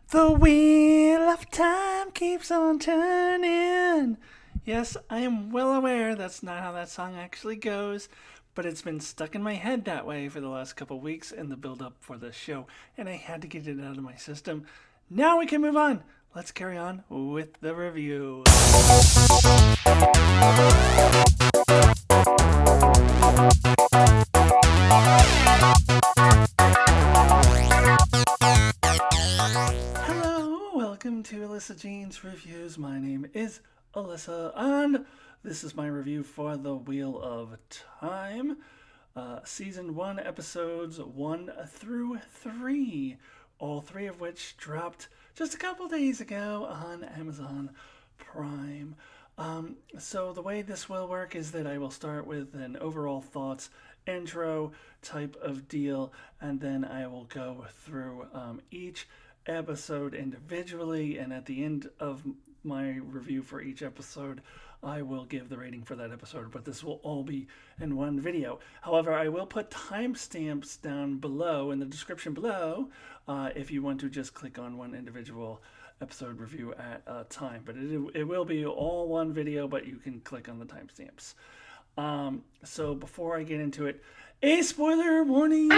The wheel of time keeps on turning. Yes, I am well aware that's not how that song actually goes, but it's been stuck in my head that way for the last couple weeks in the build up for this show, and I had to get it out of my system. Now we can move on. Let's carry on with the review. Hello, welcome to Alyssa Jean's Reviews. My name is Alyssa, and this is my review for The Wheel of Time, Season 1, Episodes 1 through 3, all three of which dropped just a couple days ago on Amazon Prime. So the way this will work is that I will start with an overall thoughts intro type of deal, and then I will go through each episode individually, and at the end of my review for each episode, I will give the rating for that episode, but this will all be in one video. However, I will put timestamps down below in the description below if you want to just click on one individual episode review at a time. But it will be all one video, but you can click on the timestamps. So before I get into it, a spoiler warning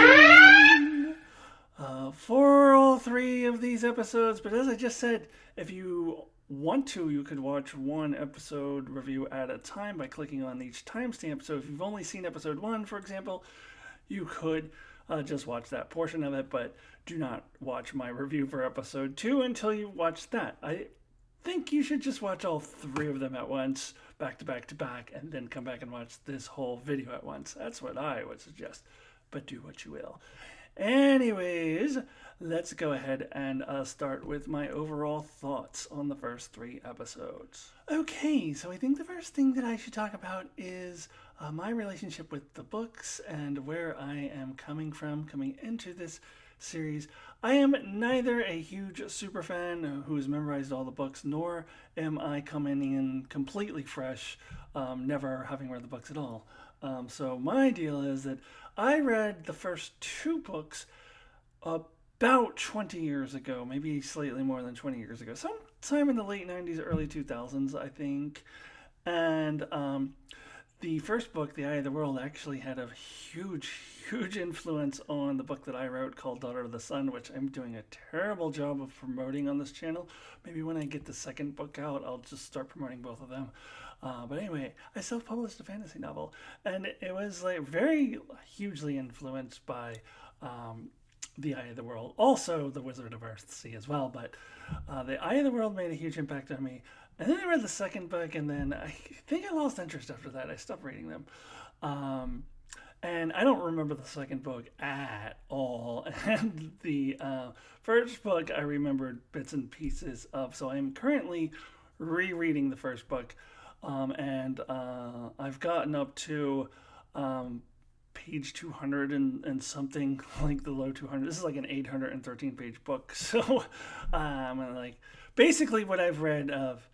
for all three of these episodes. But as I just said, if you want to, you could watch one episode review at a time by clicking on each timestamp. So if you've only seen episode 1, for example, you could just watch that portion of it, but do not watch my review for episode 2 until you watch that. I think you should just watch all three of them at once, back to back to back, and then come back and watch this whole video at once. That's what I would suggest, but do what you will. Anyways, let's go ahead and start with my overall thoughts on the first 3 episodes. Okay, so I think the first thing that I should talk about is my relationship with the books and where I am coming from coming into this series. I am neither a huge super fan who has memorized all the books, nor am I coming in completely fresh, never having read the books at all. So my deal is that I read the first 2 books about 20 years ago, maybe slightly more than 20 years ago, sometime in the late 90s, early 2000s, I think. And the first book, The Eye of the World, actually had a huge influence on the book that I wrote called Daughter of the Sun, which I'm doing a terrible job of promoting on this channel. Maybe when I get the second book out, I'll just start promoting both of them. But anyway, I self-published a fantasy novel, and it was like very hugely influenced by The Eye of the World. Also, The Wizard of Earthsea as well, but The Eye of the World made a huge impact on me. And then I read the second book, and then I think I lost interest after that. I stopped reading them. And I don't remember the second book at all. And the first book I remembered bits and pieces of. So I'm currently rereading the first book. And I've gotten up to page 200 and something, like the low 200. This is like an 813 page book. So basically what I've read of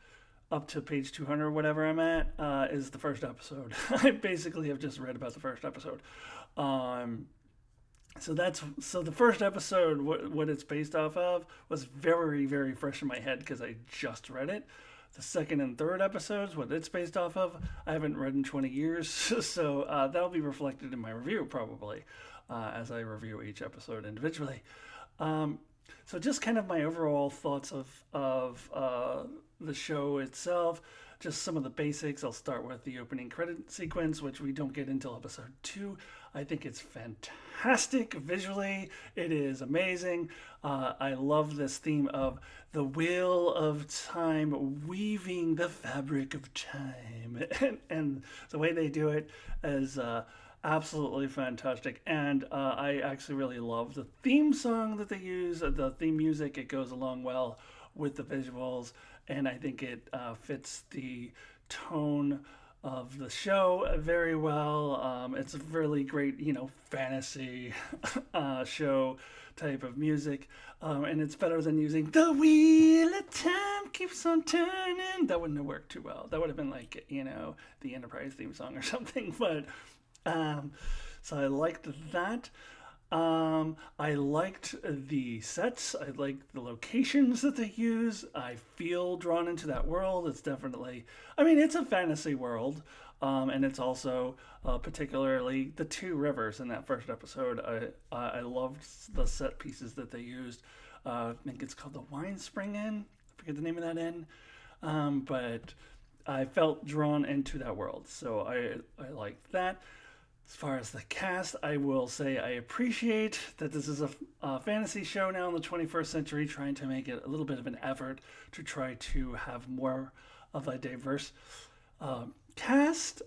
up to page 200, whatever I'm at, is the first episode. I basically have just read about the first episode. So the first episode, what it's based off of, was very, very fresh in my head because I just read it. The second and third episodes, what it's based off of, I haven't read in 20 years, so that'll be reflected in my review probably as I review each episode individually. So just kind of my overall thoughts of the show itself, just some of the basics. I'll start with the opening credit sequence, which we don't get until episode 2. I think it's fantastic visually. It is amazing. I love this theme of the wheel of time weaving the fabric of time. And the way they do it is absolutely fantastic. And I actually really love the theme song that they use, the theme music. It goes along well with the visuals, and I think it fits the tone of the show very well. It's a really great, fantasy show type of music, and it's better than using "The Wheel of Time Keeps on Turning." That wouldn't have worked too well. That would have been like, the Enterprise theme song or something. But so I liked that. I liked the sets. I liked the locations that they use. I feel drawn into that world. It's definitely, I mean, it's a fantasy world, and it's also particularly the two rivers in that first episode. I loved the set pieces that they used. I think it's called the Wine Spring Inn. I forget the name of that inn, but I felt drawn into that world, so I liked that. As far as the cast, I will say I appreciate that this is a fantasy show now in the 21st century, trying to make it a little bit of an effort to try to have more of a diverse cast.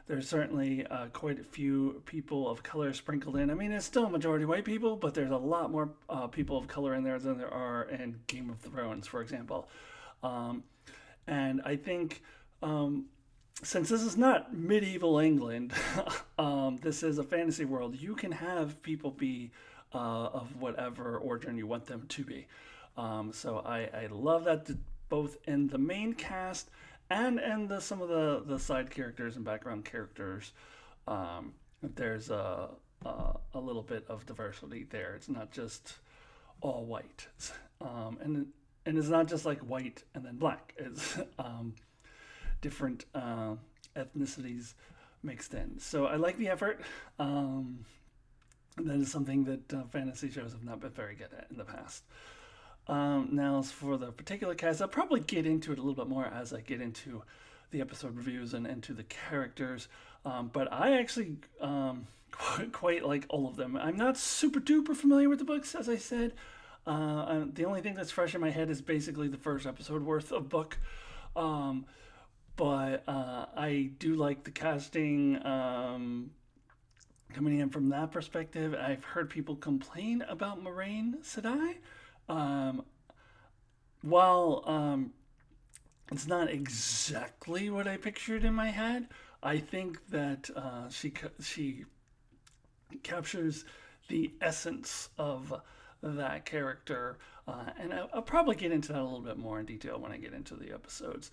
There's certainly quite a few people of color sprinkled in. I mean, it's still a majority white people, but there's a lot more people of color in there than there are in Game of Thrones, for example. And I think since this is not medieval England, this is a fantasy world. You can have people be of whatever origin you want them to be. So I love that both in the main cast and in some of the side characters and background characters. There's a little bit of diversity there. It's not just all white, and it's not just like white and then black. It's different ethnicities mixed in. So I like the effort. That is something that fantasy shows have not been very good at in the past. Now, as for the particular cast, I'll probably get into it a little bit more as I get into the episode reviews and into the characters. But I actually quite like all of them. I'm not super duper familiar with the books, as I said. The only thing that's fresh in my head is basically the first episode worth of book. But I do like the casting coming in from that perspective. I've heard people complain about Moraine Sedai. While it's not exactly what I pictured in my head, I think that she captures the essence of that character, and I'll probably get into that a little bit more in detail when I get into the episodes.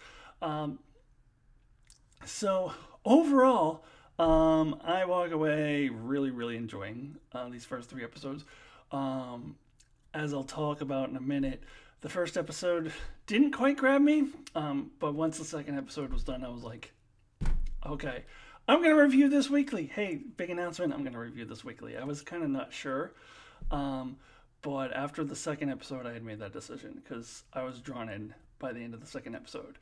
So overall, I walk away really, really enjoying these first three episodes. As I'll talk about in a minute, the first episode didn't quite grab me, but once the second episode was done, I was like, okay, I'm going to review this weekly. Hey, big announcement, I'm going to review this weekly. I was kind of not sure, but after the second episode, I had made that decision because I was drawn in by the end of the second episode.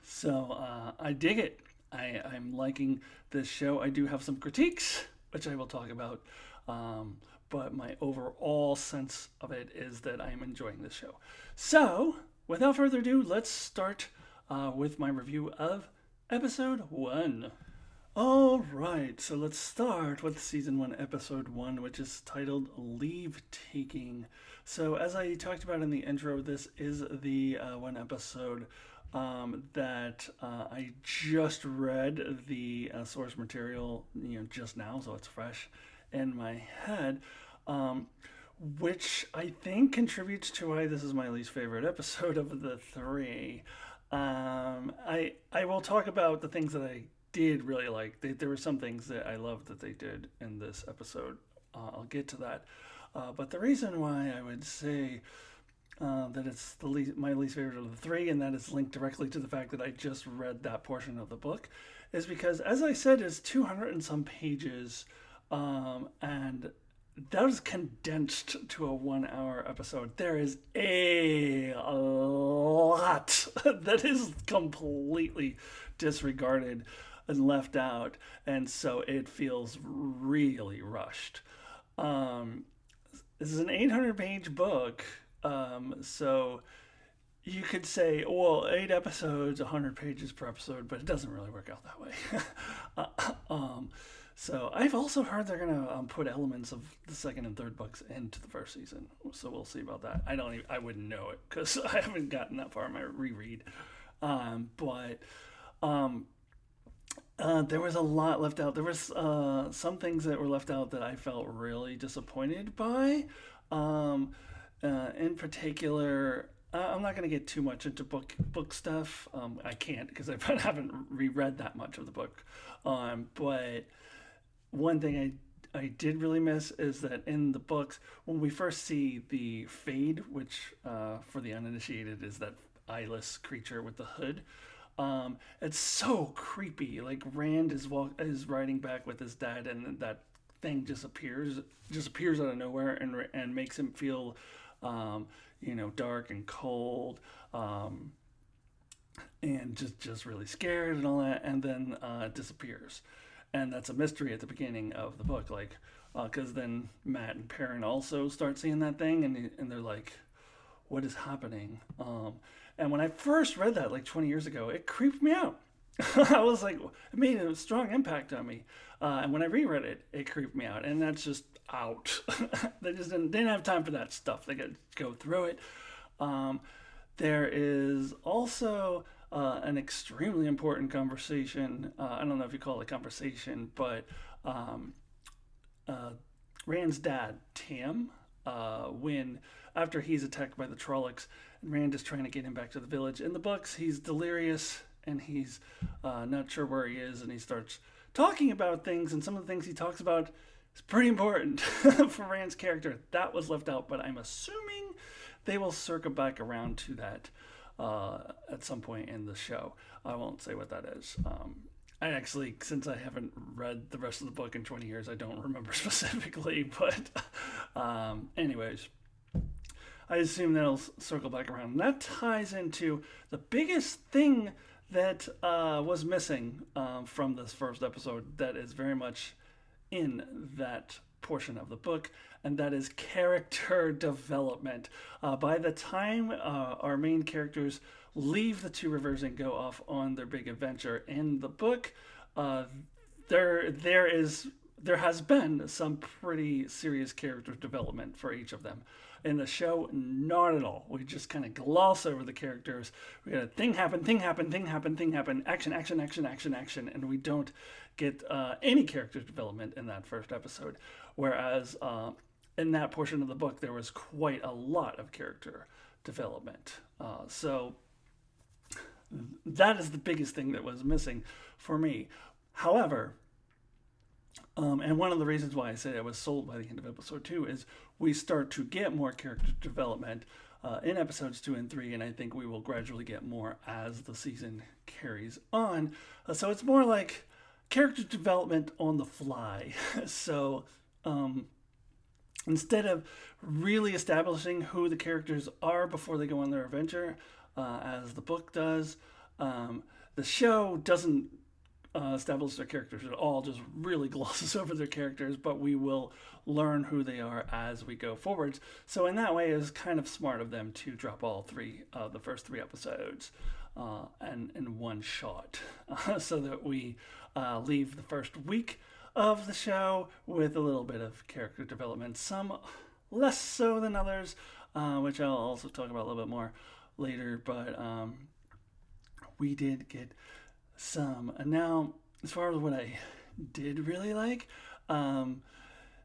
So I dig it. I'm liking this show. I do have some critiques, which I will talk about. But my overall sense of it is that I am enjoying this show. So, without further ado, let's start with my review of episode 1. All right, so let's start with season 1, episode 1, which is titled Leavetaking. So, as I talked about in the intro, this is the one episode that I just read the source material, just now, so it's fresh in my head, which I think contributes to why this is my least favorite episode of the three. I will talk about the things that I did really like. There were some things that I loved that they did in this episode. I'll get to that. But the reason why I would say that it's my least favorite of the three, and that is linked directly to the fact that I just read that portion of the book, is because, as I said, it's 200 and some pages, and that is condensed to a 1 hour episode. There is a lot that is completely disregarded and left out, and so it feels really rushed. This is an 800-page book, so you could say, well, 8 episodes, 100 pages per episode, but it doesn't really work out that way. So I've also heard they're gonna put elements of the second and third books into the first season. So we'll see about that. I wouldn't know it because I haven't gotten that far in my reread. But there was a lot left out. There was some things that were left out that I felt really disappointed by. In particular, I'm not going to get too much into book stuff. I can't because I haven't reread that much of the book. But one thing I did really miss is that in the books, when we first see the Fade, which for the uninitiated is that eyeless creature with the hood, it's so creepy. Like Rand is riding back with his dad, and that thing just appears out of nowhere, and makes him feel, dark and cold, and just really scared and all that, and then it disappears, and that's a mystery at the beginning of the book, like. Because then Matt and Perrin also start seeing that thing, and they're like, "What is happening?" And when I first read that like 20 years ago, it creeped me out. I was like, it made a strong impact on me. And when I reread it, it creeped me out. And that's just out. They just didn't have time for that stuff. They got to go through it. Um, there is also an extremely important conversation. I don't know if you call it a conversation, but um, uh, Rand's dad, Tam, when after he's attacked by the Trollocs, and Rand is trying to get him back to the village. In the books, he's delirious and he's not sure where he is, and he starts talking about things, and some of the things he talks about is pretty important for Rand's character. That was left out, but I'm assuming they will circle back around to that at some point in the show. I won't say what that is. I actually, since I haven't read the rest of the book in 20 years, I don't remember specifically, but anyways, I assume that'll circle back around. And that ties into the biggest thing that was missing from this first episode that is very much in that portion of the book, and that is character development. By the time our main characters leave the Two Rivers and go off on their big adventure in the book, there has been some pretty serious character development for each of them. In the show, not at all. We just kind of gloss over the characters. We got a thing happen, action, action, action, action, action, and we don't get any character development in that first episode. Whereas in that portion of the book, there was quite a lot of character development. So that is the biggest thing that was missing for me. However, and one of the reasons why I say I was sold by the end of episode 2 is we start to get more character development in episodes 2 and 3, and I think we will gradually get more as the season carries on. So it's more like character development on the fly. So instead of really establishing who the characters are before they go on their adventure, as the book does, the show doesn't establish their characters at all, just really glosses over their characters, but we will learn who they are as we go forwards. So in that way, it's kind of smart of them to drop all three, the first 3 episodes and in one shot, so that we leave the first week of the show with a little bit of character development, some less so than others, which I'll also talk about a little bit more later, but we did get some. And now, as far as what I did really like,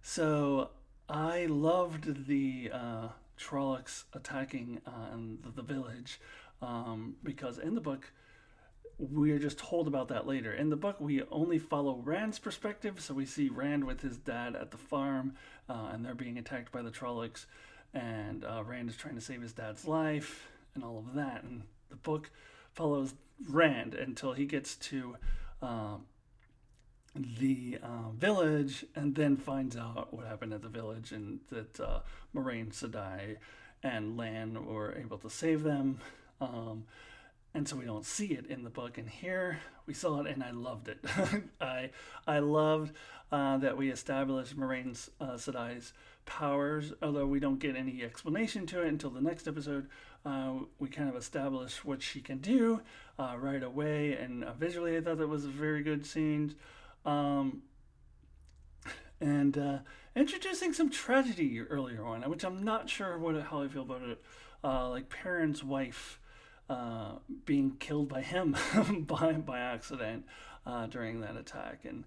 so I loved the Trollocs attacking the village, because in the book, we're just told about that later. In the book, we only follow Rand's perspective, so we see Rand with his dad at the farm, and they're being attacked by the Trollocs, and Rand is trying to save his dad's life, and all of that. And the book follows Rand until he gets to the village, and then finds out what happened at the village, and that Moraine Sedai and Lan were able to save them. And so we don't see it in the book, and here we saw it, and I loved it. I loved that we established Moraine Sedai's powers, although we don't get any explanation to it until the next episode. We kind of establish what she can do right away, and visually I thought that was a very good scene. And introducing some tragedy earlier on, which I'm not sure how I feel about it. Like Perrin's wife being killed by him by accident during that attack, and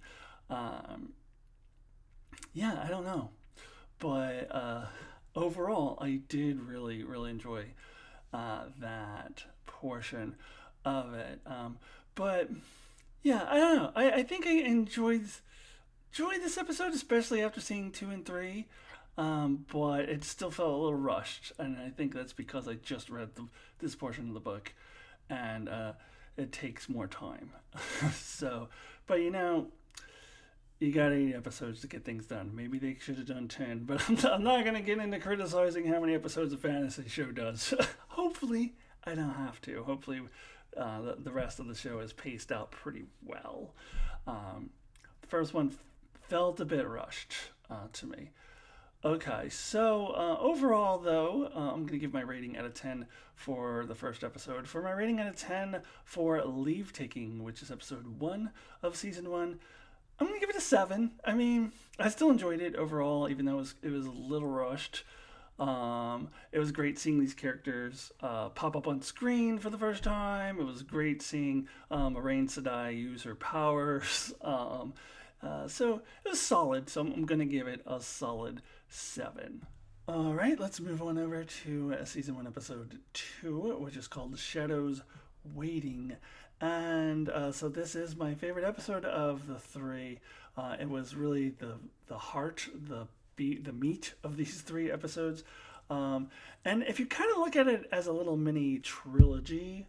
yeah, I don't know, but overall, I did really enjoy that portion of it. But yeah, I don't know. I think I enjoyed enjoyed this episode, especially after seeing 2 and 3. But it still felt a little rushed, and I think that's because I just read this portion of the book, and it takes more time. So, but you got 8 episodes to get things done. Maybe they should have done 10, but I'm not going to get into criticizing how many episodes a fantasy show does. Hopefully, I don't have to. Hopefully, the rest of the show is paced out pretty well. The first one felt a bit rushed to me. Okay, so overall, though, I'm going to give my rating out of 10 for the first episode. For my rating out of 10 for Leavetaking, which is episode 1 of season 1, I'm going to give it a 7. I mean, I still enjoyed it overall, even though it was a little rushed. It was great seeing these characters pop up on screen for the first time. It was great seeing Moraine Sedai use her powers. So it was solid, so I'm going to give it a solid 7. All right, let's move on over to season 1, episode 2, which is called Shadows Waiting. And so this is my favorite episode of the 3. It was really the heart, the meat of these 3 episodes. And if you kind of look at it as a little mini trilogy,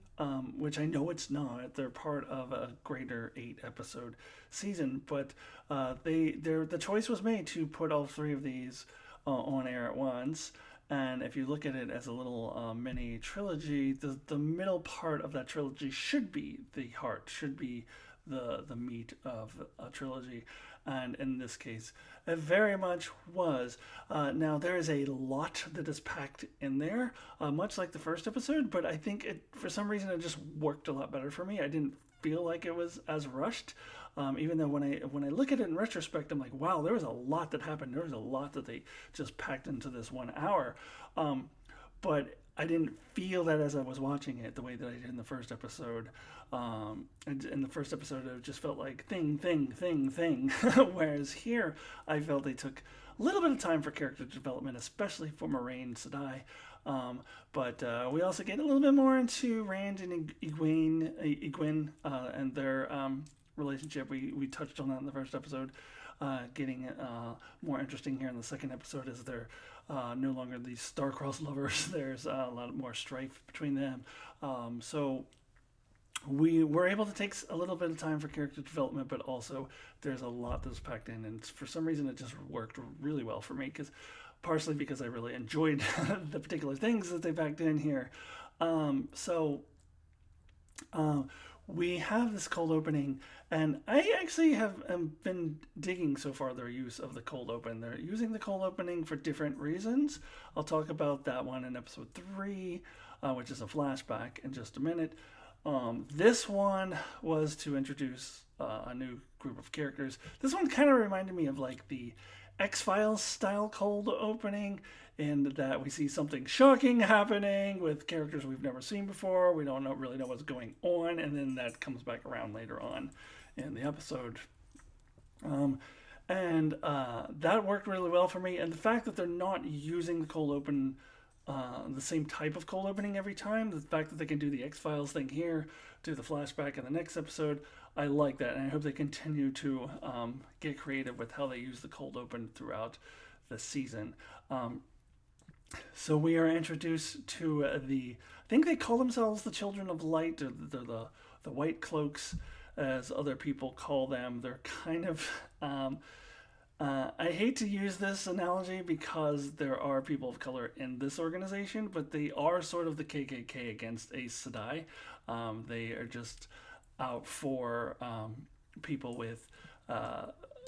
which I know it's not, they're part of a greater 8-episode season, but the choice was made to put all 3 of these on air at once. And if you look at it as a little mini trilogy, the middle part of that trilogy should be the heart, should be the meat of a trilogy. And in this case, it very much was. Now, there is a lot that is packed in there, much like the first episode, but I think for some reason it just worked a lot better for me. I didn't feel like it was as rushed, even though when I look at it in retrospect, I'm like, wow, there was a lot that happened. There was a lot that they just packed into this 1 hour. But I didn't feel that as I was watching it the way that I did in the first episode. In the first episode, it just felt like thing. Whereas here, I felt they took a little bit of time for character development, especially for Moraine Sedai. But we also get a little bit more into Rand and Egwene and their relationship. We touched on that in the first episode. Getting more interesting here in the second episode as they're no longer these star-crossed lovers. There's a lot more strife between them. So we were able to take a little bit of time for character development, but also there's a lot that's packed in, and for some reason it just worked really well for me, partially because I really enjoyed the particular things that they packed in here. We have this cold opening, and I actually have been digging so far their use of the cold open. They're using the cold opening for different reasons. I'll talk about that one in episode 3, which is a flashback, in just a minute. This one was to introduce a new group of characters. This one kind of reminded me of like the X-Files style cold opening, in that we see something shocking happening with characters we've never seen before. We don't really know what's going on, and then that comes back around later on in the episode. That worked really well for me, and the fact that they're not using the cold open, the same type of cold opening every time, the fact that they can do the X-Files thing here, do the flashback in the next episode, I like that, and I hope they continue to get creative with how they use the cold open throughout the season. So we are introduced to I think they call themselves the Children of Light, or the White Cloaks, as other people call them. They're kind of, I hate to use this analogy because there are people of color in this organization, but they are sort of the KKK against Aes Sedai. They are just out for people with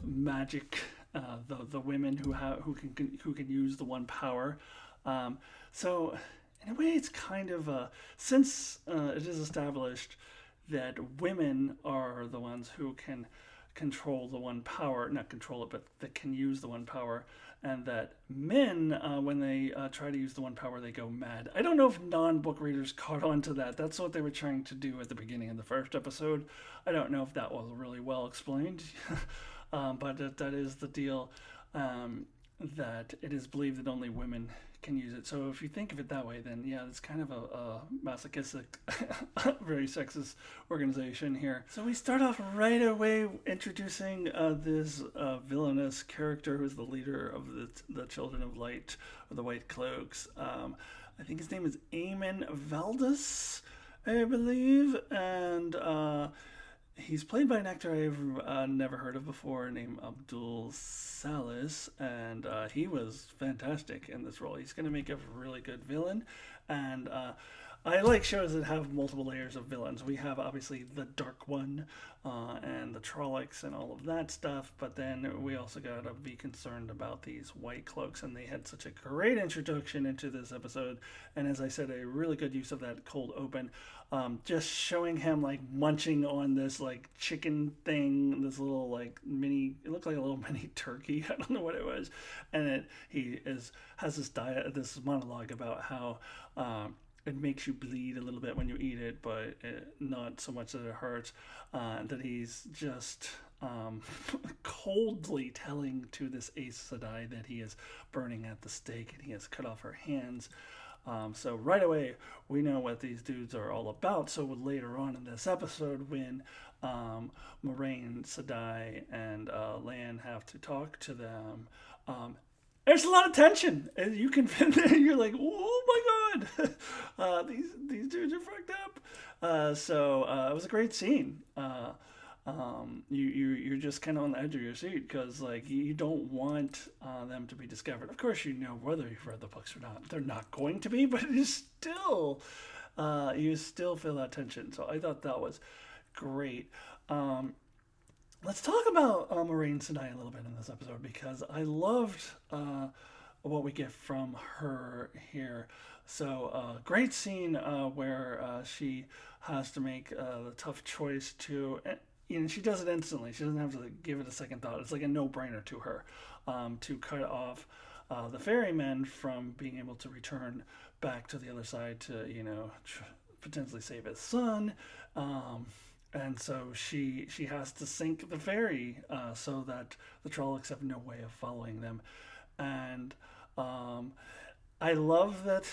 magic, the women who can use the one power. So in a way, it's kind of since it is established that women are the ones who can control the one power, not control it, but that can use the one power, and that men, when they try to use the one power, they go mad. I don't know if non-book readers caught on to that. That's what they were trying to do at the beginning of the first episode. I don't know if that was really well explained, but that is the deal, that it is believed that only women can use it. So if you think of it that way, then yeah, it's kind of a masochistic, very sexist organization here. So we start off right away introducing this villainous character who's the leader of the Children of Light, or the White Cloaks. I think his name is Eamon Valdez, I believe, and he's played by an actor I've never heard of before named Abdul Salis, and he was fantastic in this role. He's going to make a really good villain, and I like shows that have multiple layers of villains. We have obviously the Dark One and the Trollocs and all of that stuff, but then we also got to be concerned about these White Cloaks, and they had such a great introduction into this episode, and as I said, a really good use of that cold open. Just showing him like munching on this like chicken thing, this little like mini, it looked like a little mini turkey. I don't know what it was, and has this monologue about how it makes you bleed a little bit when you eat it, but not so much that it hurts. That he's just coldly telling to this Aes Sedai that he is burning at the stake and he has cut off her hands. So right away, we know what these dudes are all about. So later on in this episode, when Moiraine, Sedai, and Lan have to talk to them, there's a lot of tension. And you can you're like, oh my god, these dudes are fucked up. So it was a great scene. You're just kind of on the edge of your seat because like you don't want them to be discovered. Of course, you know whether you've read the books or not. They're not going to be, but it is still you still feel that tension. So I thought that was great. Let's talk about Moiraine Sedai a little bit in this episode because I loved what we get from her here. So great scene where she has to make the tough choice to. She does it instantly. She doesn't have to give it a second thought. It's like a no-brainer to her to cut off the ferrymen from being able to return back to the other side to, potentially save his son. And so she has to sink the ferry so that the Trollocs have no way of following them. And I love that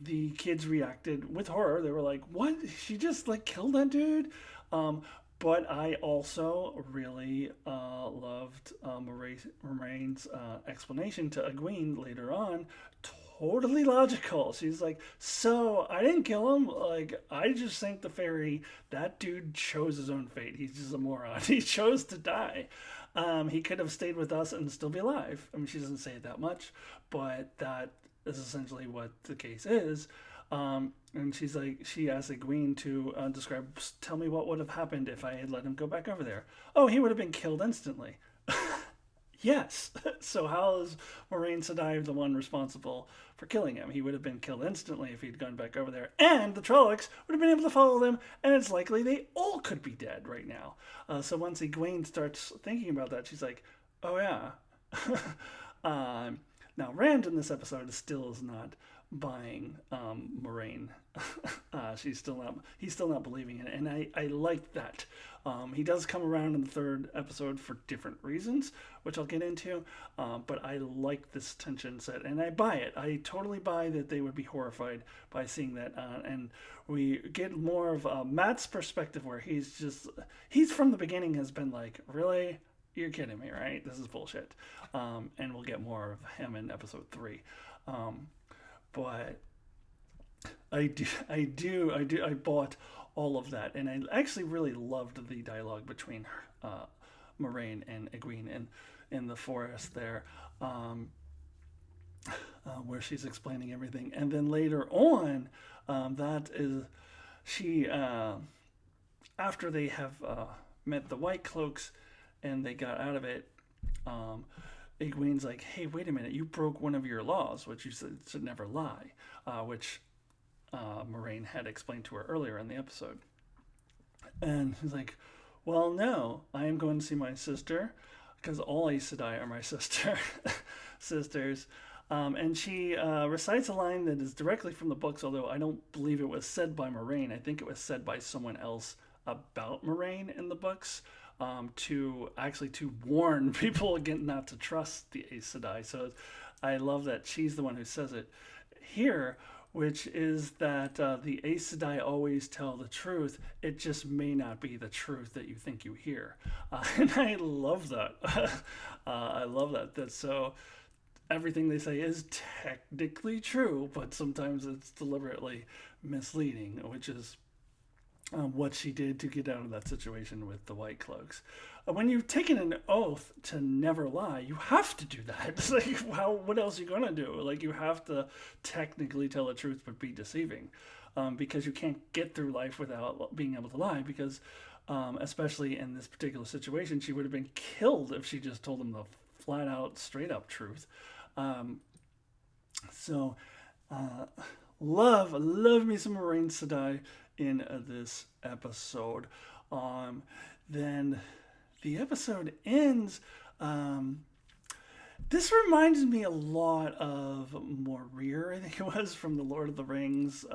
the kids reacted with horror. They were like, "What? She just like killed that dude?" But I also really loved Moraine's explanation to Egwene later on. Totally logical. She's like, so I didn't kill him. Like, I just sank the ferry. That dude chose his own fate. He's just a moron. He chose to die. He could have stayed with us and still be alive. I mean, she doesn't say it that much, but that is essentially what the case is. And she's like, she asked Egwene to describe, tell me what would have happened if I had let him go back over there. Oh, he would have been killed instantly. Yes. So how is Moiraine Sedai the one responsible for killing him? He would have been killed instantly if he'd gone back over there. And the Trollocs would have been able to follow them, and it's likely they all could be dead right now. So once Egwene starts thinking about that, she's like, oh yeah. Now Rand in this episode still is not buying Moiraine. He's still not believing it, and I like that. He does come around in the third episode for different reasons, which I'll get into, but I like this tension set, and I buy it. I totally buy that they would be horrified by seeing that, and we get more of Matt's perspective, where he's from the beginning has been like, really? You're kidding me, right? This is bullshit. And we'll get more of him in episode 3. But I bought all of that, and I actually really loved the dialogue between Moiraine and Egwene in the forest there, where she's explaining everything, and then later on, that is she after they have met the White Cloaks and they got out of it. Egwene's like, hey, wait a minute, you broke one of your laws, which you said should never lie, which Moiraine had explained to her earlier in the episode. And he's like, well, no, I am going to see my sister, because all Aes Sedai are my sisters. And she recites a line that is directly from the books, although I don't believe it was said by Moiraine. I think it was said by someone else about Moiraine in the books, to warn people again not to trust the Aes Sedai. So I love that she's the one who says it. here, which is that the Aes Sedai always tell the truth. It just may not be the truth that you think you hear. And I love that. I love that. That's so everything they say is technically true, but sometimes it's deliberately misleading, which is what she did to get out of that situation with the White Cloaks. When you've taken an oath to never lie, you have to do that. It's like, what else are you gonna do? Like, you have to technically tell the truth but be deceiving, because you can't get through life without being able to lie. Because, especially in this particular situation, she would have been killed if she just told them the flat out, straight up truth. So, love me some Moraine Sedai in this episode. Then the episode ends. This reminds me a lot of Morir, I think it was, from the Lord of the Rings.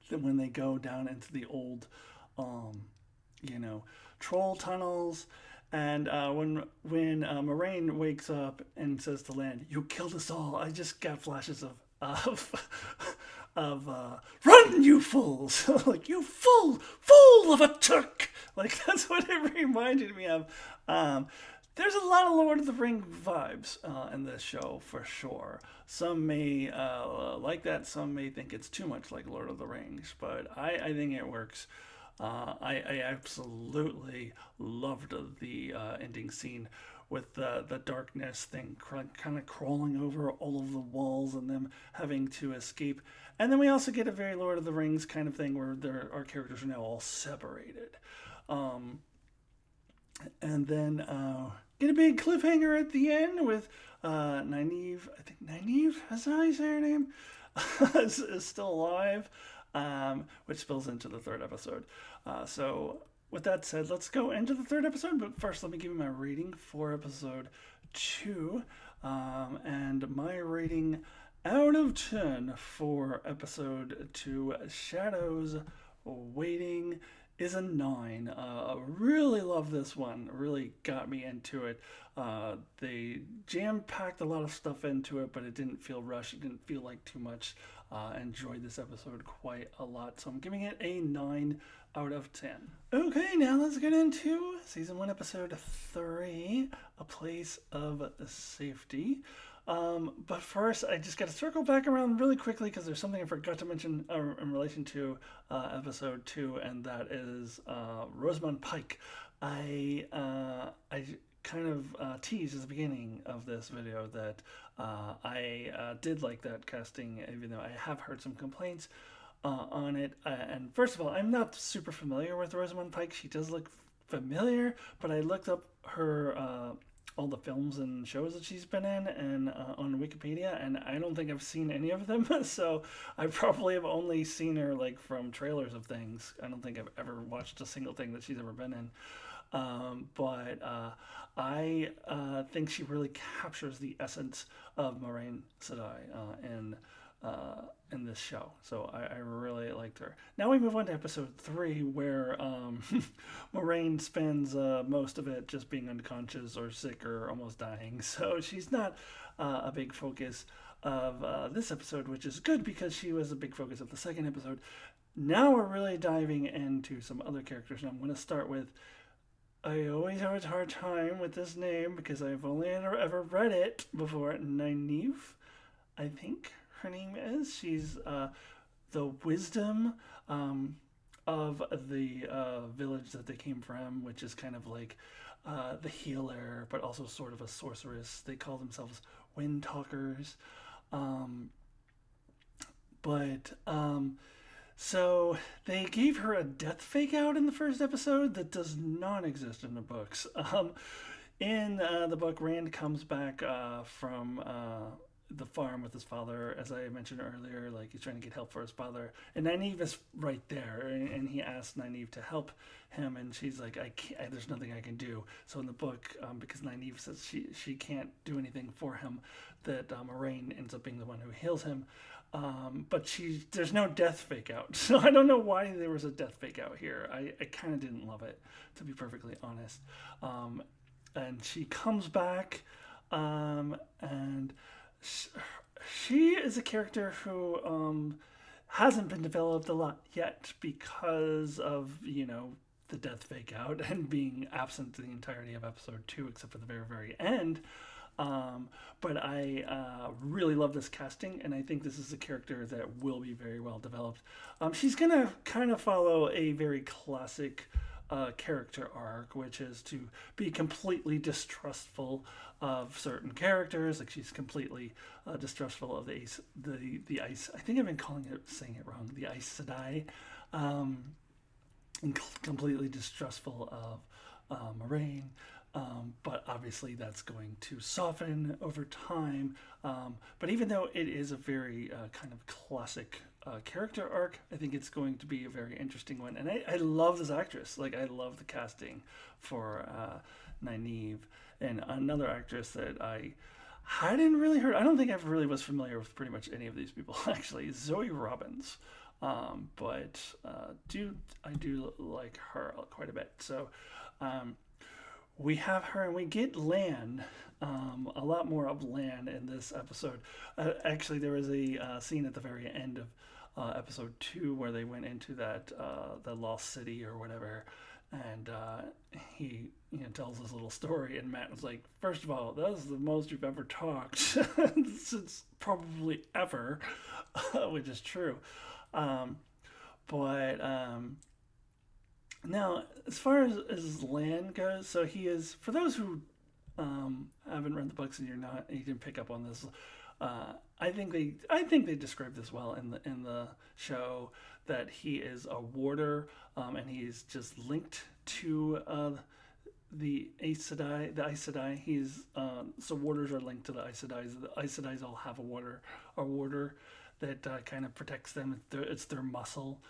When they go down into the old, troll tunnels. And when Moraine wakes up and says to Lan, "You killed us all," I just got flashes of "Run, you fools!" Like, "You fool of a Turk!" Like, that's what it reminded me of. There's a lot of Lord of the Ring vibes in this show, for sure. Some may like that, some may think it's too much like Lord of the Rings, but I think it works. I absolutely loved the ending scene with the darkness thing kind of crawling over all of the walls and them having to escape. And then we also get a very Lord of the Rings kind of thing where our characters are now all separated. And then get a big cliffhanger at the end with Nynaeve. I think Nynaeve, that's how you say her name, is still alive, which spills into the third episode. So with that said, let's go into the third episode. But first, let me give you my rating for episode 2. And my rating out of 10 for episode 2, Shadows Waiting, is a 9. Really love this one. Really got me into it. They jam-packed a lot of stuff into it, but it didn't feel rushed. It didn't feel like too much. Enjoyed this episode quite a lot. So I'm giving it a 9 out of 10. Okay, now let's get into Season 1, Episode 3, A Place of Safety. But first, I just got to circle back around really quickly because there's something I forgot to mention in relation to episode 2, and that is Rosamund Pike. I kind of teased at the beginning of this video that I did like that casting, even though I have heard some complaints on it. And first of all, I'm not super familiar with Rosamund Pike. She does look familiar, but I looked up her all the films and shows that she's been in and on Wikipedia, and I don't think I've seen any of them. So I probably have only seen her like from trailers of things. I don't think I've ever watched a single thing that she's ever been in. But I think she really captures the essence of Moraine Sedai in this show. So I really liked her. Now we move on to episode 3, where Moraine spends most of it just being unconscious or sick or almost dying. So she's not a big focus of this episode, which is good because she was a big focus of the second episode. Now we're really diving into some other characters, and I'm going to start with, I always have a hard time with this name because I've only ever read it before. Nynaeve, I think her name is. She's the wisdom of the village that they came from, which is kind of like the healer, but also sort of a sorceress. They call themselves wind talkers. So they gave her a death fake out in the first episode that does not exist in the books. In the book, Rand comes back from the farm with his father, as I mentioned earlier. Like, he's trying to get help for his father, and Nynaeve is right there, and he asks Nynaeve to help him, and she's like, "I can't. There's nothing I can do." So in the book, because Nynaeve says she can't do anything for him, that Moraine ends up being the one who heals him. But there's no death fake out, so I don't know why there was a death fake out here. I kind of didn't love it, to be perfectly honest. And she comes back, and She is a character who hasn't been developed a lot yet because of, the death fake out and being absent the entirety of episode 2 except for the very, very end. But I really love this casting, and I think this is a character that will be very well developed. She's going to kind of follow a very classic character arc, which is to be completely distrustful of certain characters. Like she's completely distrustful of the ice. I think I've been saying it wrong. The Aes Sedai, and completely distrustful of Moraine. But obviously that's going to soften over time. But even though it is a very kind of classic character arc, I think it's going to be a very interesting one. And I love this actress. Like I love the casting for Nynaeve. And another actress that I hadn't really heard. I don't think I really was familiar with pretty much any of these people actually. Zoe Robbins. But I do like her quite a bit. So we have her, and we get Lan, a lot more of Lan in this episode. Actually, there was a scene at the very end of episode 2 where they went into the lost city or whatever, and he tells this little story, and Matt was like, first of all, that was the most you've ever talked since probably ever, which is true. But now, as far as Lan goes, so he is, for those who haven't read the books and you didn't pick up on this, I think they describe this well in the show, that he is a warder, and he's just linked to the Aes Sedai. He's so warders are linked to the Aes Sedai. The Aes Sedai all have a warder that kind of protects them. It's their muscle,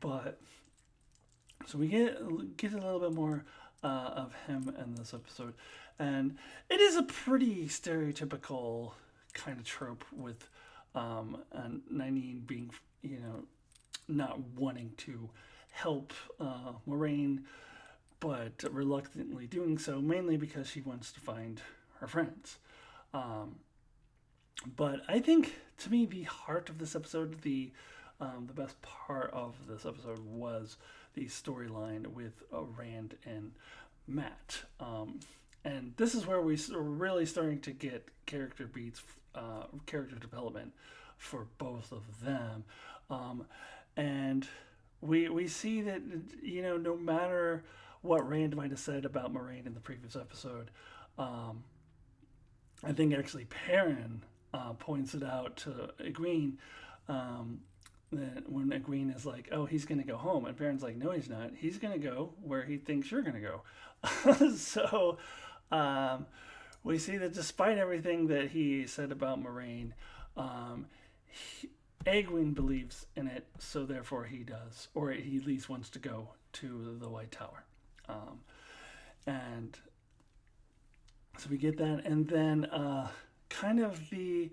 but. So we get a little bit more of him in this episode, and it is a pretty stereotypical kind of trope with Nynaeve being, not wanting to help Moraine, but reluctantly doing so, mainly because she wants to find her friends. But I think, to me, the heart of this episode, the best part of this episode was the storyline with Rand and Matt. And this is where we're really starting to get character beats, character development for both of them. And we see that, no matter what Rand might have said about Moraine in the previous episode, I think actually Perrin points it out to Egwene, when Egwene is like, oh, he's going to go home. And Perrin's like, no, he's not. He's going to go where he thinks you're going to go. So we see that despite everything that he said about Moraine, Egwene believes in it, so therefore he does. Or he at least wants to go to the White Tower. And so we get that. And then kind of the...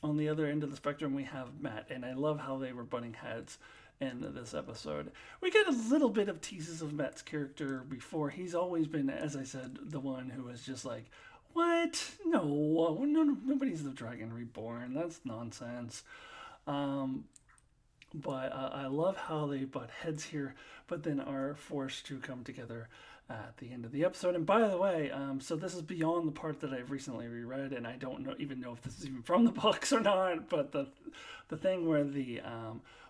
on the other end of the spectrum, we have Matt, and I love how they were butting heads in this episode. We get a little bit of teases of Matt's character before. He's always been, as I said, the one who is just like, what? No, nobody's the Dragon Reborn. That's nonsense. But I love how they butt heads here, but then are forced to come together at the end of the episode. And by the way, so this is beyond the part that I've recently reread, and I don't even know if this is even from the books or not, but the thing where the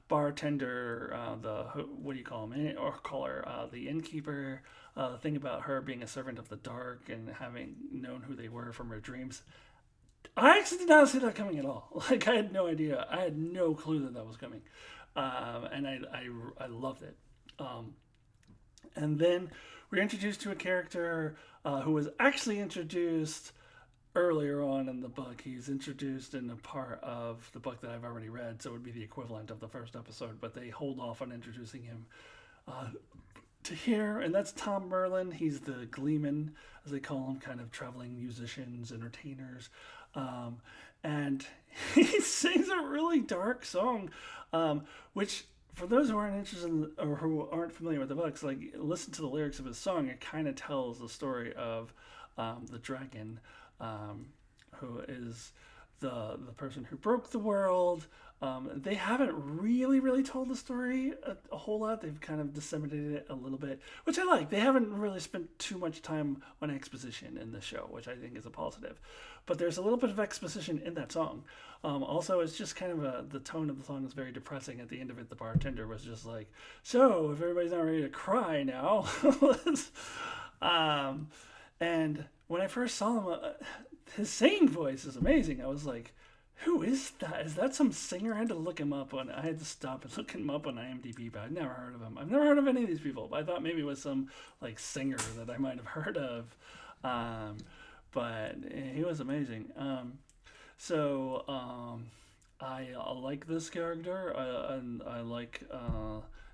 bartender, what do you call him, or call her, the innkeeper, the thing about her being a servant of the dark and having known who they were from her dreams, I actually did not see that coming at all. Like, I had no idea. I had no clue that was coming. And I loved it. And then we're introduced to a character who was actually introduced earlier on in the book. He's introduced in a part of the book that I've already read, so it would be the equivalent of the first episode, but they hold off on introducing him to here, and that's Tom Merlin. He's the gleeman, as they call him, kind of traveling musicians, entertainers. And he sings a really dark song, which, for those who aren't interested in, or who aren't familiar with the books, like, listen to the lyrics of his song. It kind of tells the story of the dragon who is the person who broke the world. They haven't really told the story a whole lot. They've kind of disseminated it a little bit, which I like. They haven't really spent too much time on exposition in the show, which I think is a positive. But there's a little bit of exposition in that song. Also, it's just kind of the tone of the song is very depressing. At the end of it, the bartender was just like, "So, if everybody's not ready to cry now," and when I first saw him, his singing voice is amazing. I was like, who is that? Is that some singer? I had to look him up I had to stop and look him up on IMDb, but I'd never heard of him. I've never heard of any of these people, but I thought maybe it was some like singer that I might have heard of. But he was amazing. I like this character, and I like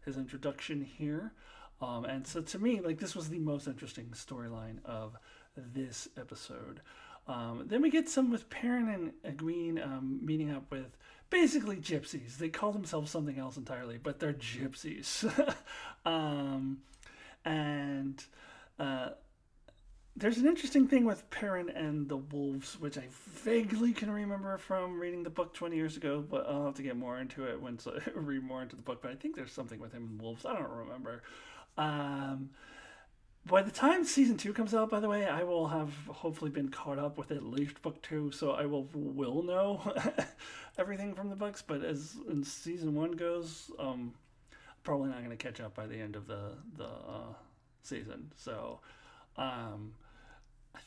his introduction here. And so to me, like, this was the most interesting storyline of this episode. Then we get some with Perrin and Egwene meeting up with basically gypsies. They call themselves something else entirely, but they're gypsies. There's an interesting thing with Perrin and the wolves, which I vaguely can remember from reading the book 20 years ago, but I'll have to get more into it once I read more into the book. But I think there's something with him and wolves. I don't remember. By the time season 2 comes out, by the way, I will have hopefully been caught up with at least book 2, so I will know everything from the books. But as in season 1 goes, probably not going to catch up by the end of the season. So I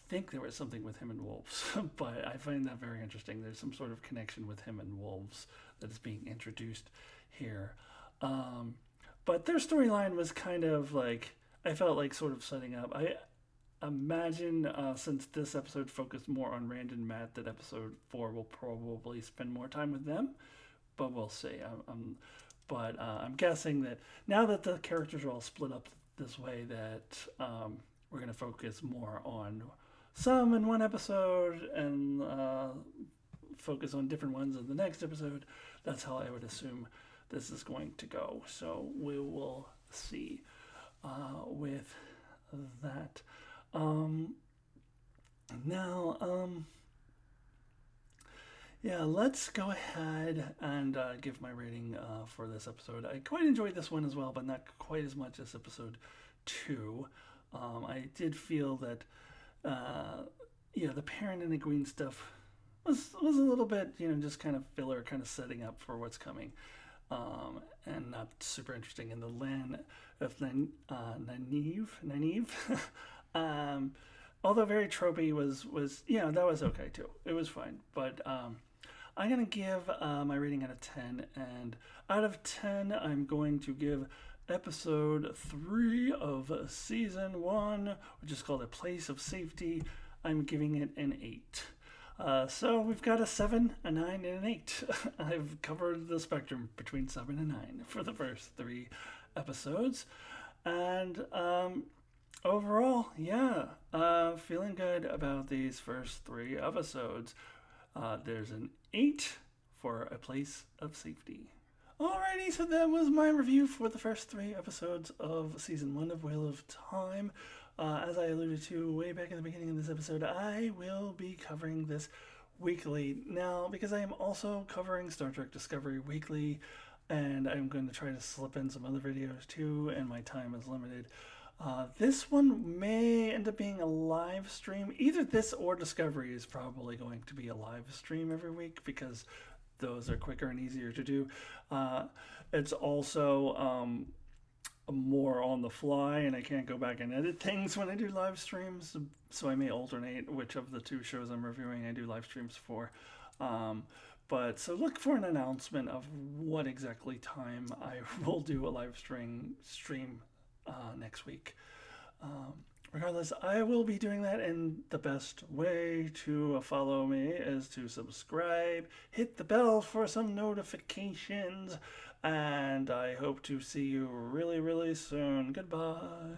think there was something with him and wolves, but I find that very interesting. There's some sort of connection with him and wolves that is being introduced here. But their storyline was kind of like, I felt like sort of setting up. I imagine since this episode focused more on Rand and Matt, that episode 4 will probably spend more time with them, but we'll see. I'm guessing that now that the characters are all split up this way, that we're going to focus more on some in one episode and focus on different ones in the next episode. That's how I would assume this is going to go. So we will see with that. Let's go ahead and give my rating for this episode. I quite enjoyed this one as well, but not quite as much as episode 2. I did feel that the Perrin and Egwene stuff was a little bit, just kind of filler, kind of setting up for what's coming. And not super interesting in the land of Nynaeve. Although very tropey was that was okay too. It was fine. But I'm going to give my rating out of 10. And out of 10, I'm going to give episode 3 of season 1, which is called A Place of Safety. I'm giving it an 8. So we've got a 7, a 9, and an 8. I've covered the spectrum between 7 and 9 for the first 3 episodes. And overall, feeling good about these first 3 episodes. There's an 8 for A Place of Safety. Alrighty, so that was my review for the first 3 episodes of season 1 of Wheel of Time. As I alluded to way back in the beginning of this episode, I will be covering this weekly. Now, because I am also covering Star Trek Discovery weekly, and I'm going to try to slip in some other videos too, and my time is limited. This one may end up being a live stream. Either this or Discovery is probably going to be a live stream every week, because those are quicker and easier to do. It's also more on the fly, and I can't go back and edit things when I do live streams, so I may alternate which of the 2 shows I'm reviewing I do live streams for. But so look for an announcement of what exactly time I will do a live stream next week. Regardless, I will be doing that, and the best way to follow me is to subscribe, hit the bell for some notifications, and I hope to see you really, really soon. Goodbye.